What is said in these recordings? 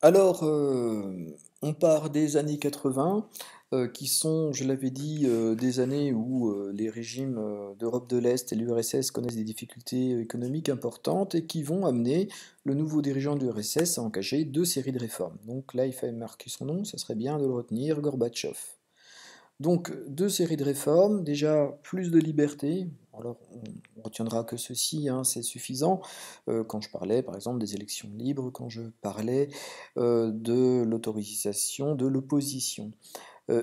Alors, on part des années 80, qui sont, je l'avais dit, des années où, les régimes, d'Europe de l'Est et l'URSS connaissent des difficultés économiques importantes et qui vont amener le nouveau dirigeant de l'URSS à engager 2 séries de réformes. Donc là, il fallait marquer son nom, ça serait bien de le retenir, Gorbatchev. Donc, 2 séries de réformes, déjà plus de liberté. Alors, on retiendra que ceci, hein, c'est suffisant. Quand je parlais, par exemple, des élections libres, quand je parlais de l'autorisation de l'opposition.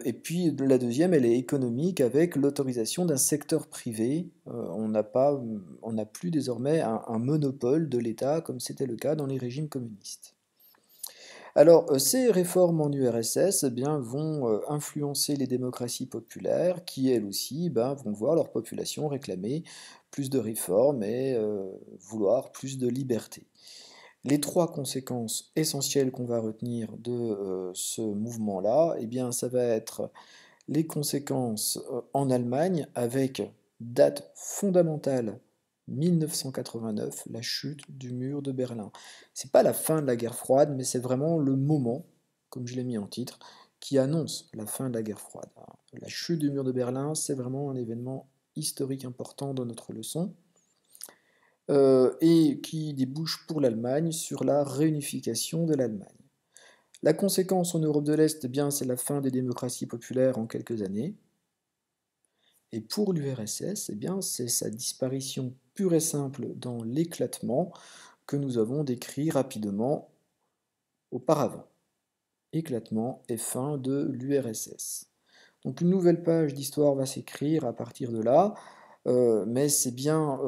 Et puis la deuxième, elle est économique avec l'autorisation d'un secteur privé. On n'a plus désormais un monopole de l'État comme c'était le cas dans les régimes communistes. Alors, ces réformes en URSS, eh bien, vont influencer les démocraties populaires qui, elles aussi, ben, vont voir leur population réclamer plus de réformes et vouloir plus de liberté. Les 3 conséquences essentielles qu'on va retenir de ce mouvement-là, eh bien, ça va être les conséquences en Allemagne avec date fondamentale 1989, la chute du mur de Berlin. C'est pas la fin de la guerre froide, mais c'est vraiment le moment, comme je l'ai mis en titre, qui annonce la fin de la guerre froide. La chute du mur de Berlin, c'est vraiment un événement historique important dans notre leçon, et qui débouche pour l'Allemagne sur la réunification de l'Allemagne. La conséquence en Europe de l'Est, eh bien, c'est la fin des démocraties populaires en quelques années. Et pour l'URSS, eh bien, c'est sa disparition pure et simple dans l'éclatement que nous avons décrit rapidement auparavant. Éclatement et fin de l'URSS. Donc une nouvelle page d'histoire va s'écrire à partir de là, mais c'est bien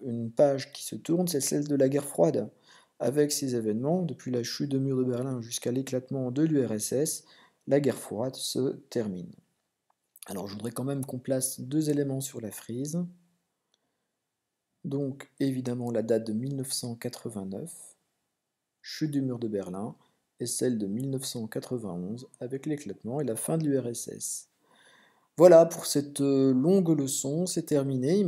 une page qui se tourne, c'est celle de la guerre froide. Avec ces événements, depuis la chute du mur de Berlin jusqu'à l'éclatement de l'URSS, la guerre froide se termine. Alors je voudrais quand même qu'on place 2 éléments sur la frise. Donc évidemment la date de 1989, chute du mur de Berlin, et celle de 1991 avec l'éclatement et la fin de l'URSS. Voilà pour cette longue leçon, c'est terminé.